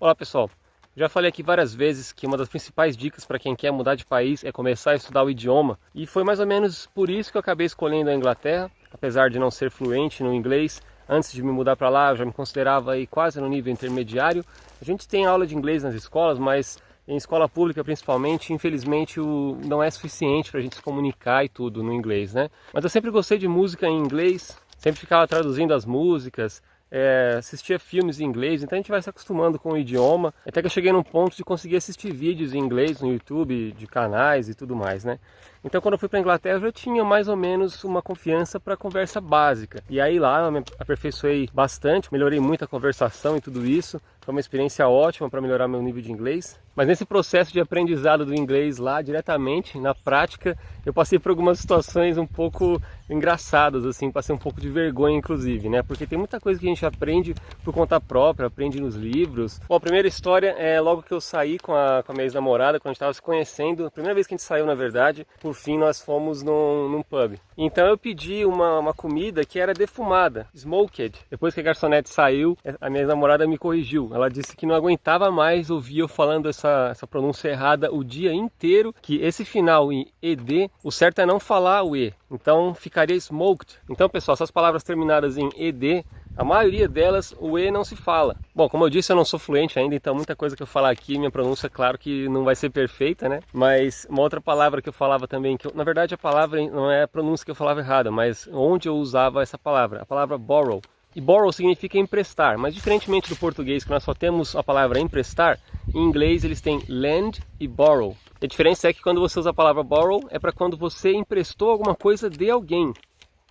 Olá pessoal, já falei aqui várias vezes que uma das principais dicas para quem quer mudar de país é começar a estudar o idioma, e foi mais ou menos por isso que eu acabei escolhendo a Inglaterra, apesar de não ser fluente no inglês. Antes de me mudar para lá eu já me considerava aí quase no nível intermediário. A gente tem aula de inglês nas escolas, mas em escola pública principalmente, infelizmente não é suficiente para a gente se comunicar e tudo no inglês, né? Mas eu sempre gostei de música em inglês, sempre ficava traduzindo as músicas, assistia filmes em inglês, então a gente vai se acostumando com o idioma, até que eu cheguei num ponto de conseguir assistir vídeos em inglês no YouTube, de canais e tudo mais, né? Então quando eu fui para a Inglaterra eu já tinha mais ou menos uma confiança para conversa básica, e aí lá eu me aperfeiçoei bastante, melhorei muito a conversação e tudo isso. Foi uma experiência ótima para melhorar meu nível de inglês. Mas nesse processo de aprendizado do inglês lá, diretamente, na prática, eu passei por algumas situações um pouco engraçadas, assim, passei um pouco de vergonha, inclusive, né? Porque tem muita coisa que a gente aprende por conta própria, aprende nos livros. Bom, a primeira história é logo que eu saí com a minha ex-namorada, quando a gente estava se conhecendo. A primeira vez que a gente saiu, na verdade, por fim nós fomos num pub. Então eu pedi uma comida que era defumada, smoked. Depois que a garçonete saiu, a minha ex-namorada me corrigiu. Ela disse que não aguentava mais ouvir eu falando essa pronúncia errada o dia inteiro, que esse final em ed, o certo é não falar o e, então ficaria smoked. Então pessoal, essas palavras terminadas em ed, a maioria delas o e não se fala. Bom, como eu disse, eu não sou fluente ainda, então muita coisa que eu falar aqui, minha pronúncia, claro que não vai ser perfeita, né? Mas uma outra palavra que eu falava também, na verdade a palavra não é a pronúncia que eu falava errada, mas onde eu usava essa palavra, a palavra borrow. E borrow significa emprestar, mas diferentemente do português, que nós só temos a palavra emprestar, em inglês eles têm lend e borrow. A diferença é que quando você usa a palavra borrow, é para quando você emprestou alguma coisa de alguém.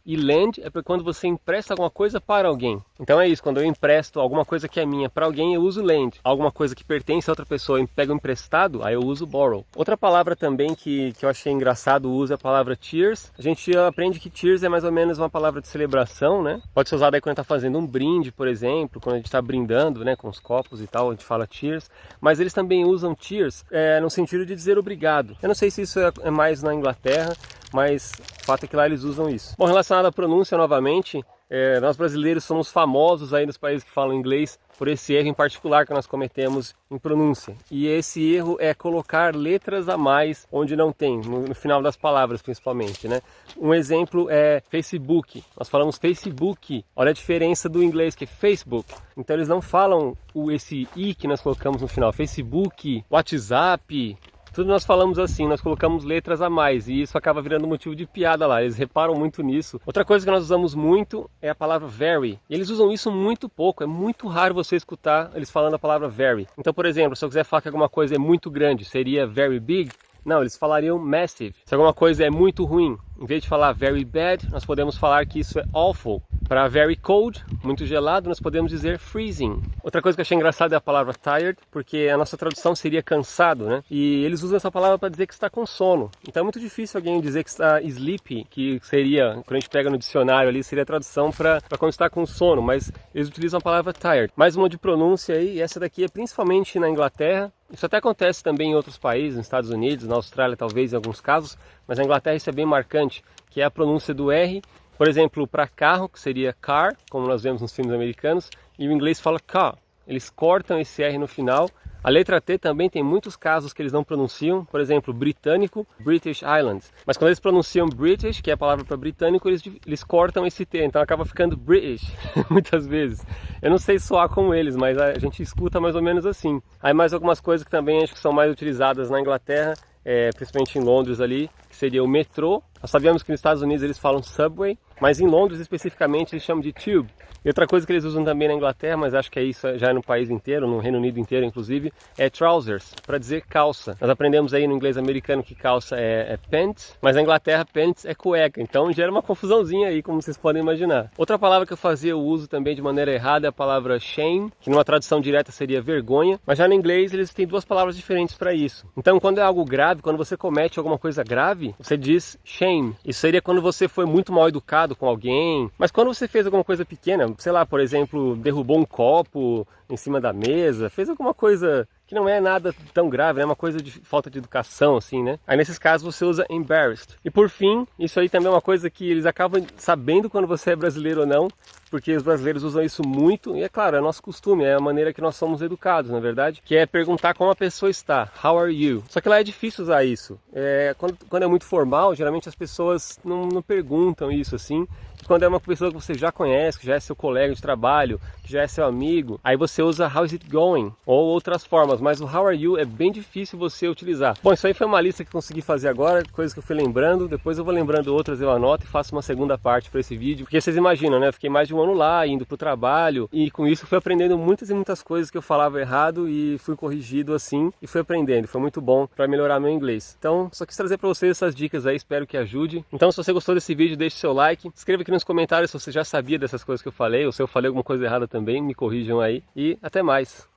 E lend é para quando você empresta alguma coisa para alguém. Então é isso, quando eu empresto alguma coisa que é minha para alguém, eu uso lend. Alguma coisa que pertence a outra pessoa, eu pego emprestado, aí eu uso borrow. Outra palavra também que eu achei engraçado o uso é a palavra cheers. A gente aprende que cheers é mais ou menos uma palavra de celebração, né? Pode ser usada aí quando a gente está fazendo um brinde, por exemplo, quando a gente está brindando, né, com os copos e tal, a gente fala cheers. Mas eles também usam cheers no sentido de dizer obrigado. Eu não sei se isso é mais na Inglaterra, mas o fato é que lá eles usam isso. Bom, relacionado à pronúncia novamente, nós brasileiros somos famosos aí nos países que falam inglês por esse erro em particular que nós cometemos em pronúncia. E esse erro é colocar letras a mais onde não tem, no final das palavras principalmente, né? Um exemplo é Facebook. Nós falamos Facebook. Olha a diferença do inglês, que é Facebook. Então eles não falam esse i que nós colocamos no final. Facebook, WhatsApp. Tudo nós falamos assim, nós colocamos letras a mais e isso acaba virando motivo de piada lá, eles reparam muito nisso. Outra coisa que nós usamos muito é a palavra very. E eles usam isso muito pouco, é muito raro você escutar eles falando a palavra very. Então, por exemplo, se eu quiser falar que alguma coisa é muito grande, seria very big? Não, eles falariam massive. Se alguma coisa é muito ruim, em vez de falar very bad, nós podemos falar que isso é awful. Para very cold, muito gelado, nós podemos dizer freezing. Outra coisa que eu achei engraçada é a palavra tired, porque a nossa tradução seria cansado, né? E eles usam essa palavra para dizer que está com sono. Então é muito difícil alguém dizer que está sleepy, que seria, quando a gente pega no dicionário ali, seria a tradução para quando está com sono, mas eles utilizam a palavra tired. Mais uma de pronúncia aí, e essa daqui é principalmente na Inglaterra. Isso até acontece também em outros países, nos Estados Unidos, na Austrália talvez em alguns casos, mas na Inglaterra isso é bem marcante, que é a pronúncia do R. Por exemplo, para carro, que seria car, como nós vemos nos filmes americanos, e o inglês fala car. Eles cortam esse R no final. A letra T também tem muitos casos que eles não pronunciam, por exemplo, britânico, British Islands. Mas quando eles pronunciam British, que é a palavra para britânico, eles cortam esse T, então acaba ficando British, muitas vezes. Eu não sei soar como eles, mas a gente escuta mais ou menos assim. Aí mais algumas coisas que também acho que são mais utilizadas na Inglaterra, principalmente em Londres ali, que seria o metrô. Nós sabemos que nos Estados Unidos eles falam subway, mas em Londres especificamente eles chamam de tube. E outra coisa que eles usam também na Inglaterra, mas acho que isso já é no país inteiro, no Reino Unido inteiro inclusive, é trousers, para dizer calça. Nós aprendemos aí no inglês americano que calça é pants, mas na Inglaterra pants é cueca, então gera uma confusãozinha aí, como vocês podem imaginar. Outra palavra que eu fazia o uso também de maneira errada é a palavra shame, que numa tradução direta seria vergonha, mas já no inglês eles têm duas palavras diferentes para isso. Então quando é algo grave, quando você comete alguma coisa grave, você diz shame. Isso seria quando você foi muito mal educado com alguém, mas quando você fez alguma coisa pequena, sei lá, por exemplo, derrubou um copo em cima da mesa, fez alguma coisa que não é nada tão grave, é uma coisa de falta de educação, assim, né? Aí nesses casos você usa embarrassed. E por fim, isso aí também é uma coisa que eles acabam sabendo quando você é brasileiro ou não, porque os brasileiros usam isso muito, e é claro, é nosso costume, é a maneira que nós somos educados, na verdade, que é perguntar como a pessoa está, how are you? Só que lá é difícil usar isso, quando é muito formal, geralmente as pessoas não perguntam isso assim, e quando é uma pessoa que você já conhece, que já é seu colega de trabalho, que já é seu amigo, aí você usa how is it going? Ou outras formas, mas o how are you é bem difícil você utilizar. Bom, isso aí foi uma lista que eu consegui fazer agora, coisas que eu fui lembrando, depois eu vou lembrando outras, eu anoto e faço uma segunda parte para esse vídeo, porque vocês imaginam, né? Eu fiquei mais de um ano lá, indo pro trabalho, e com isso fui aprendendo muitas e muitas coisas que eu falava errado e fui corrigido assim, e fui aprendendo. Foi muito bom para melhorar meu inglês. Então, só quis trazer para vocês essas dicas aí, espero que ajude. Então, se você gostou desse vídeo, deixe seu like, escreva aqui nos comentários se você já sabia dessas coisas que eu falei, ou se eu falei alguma coisa errada também, me corrijam aí, e até mais!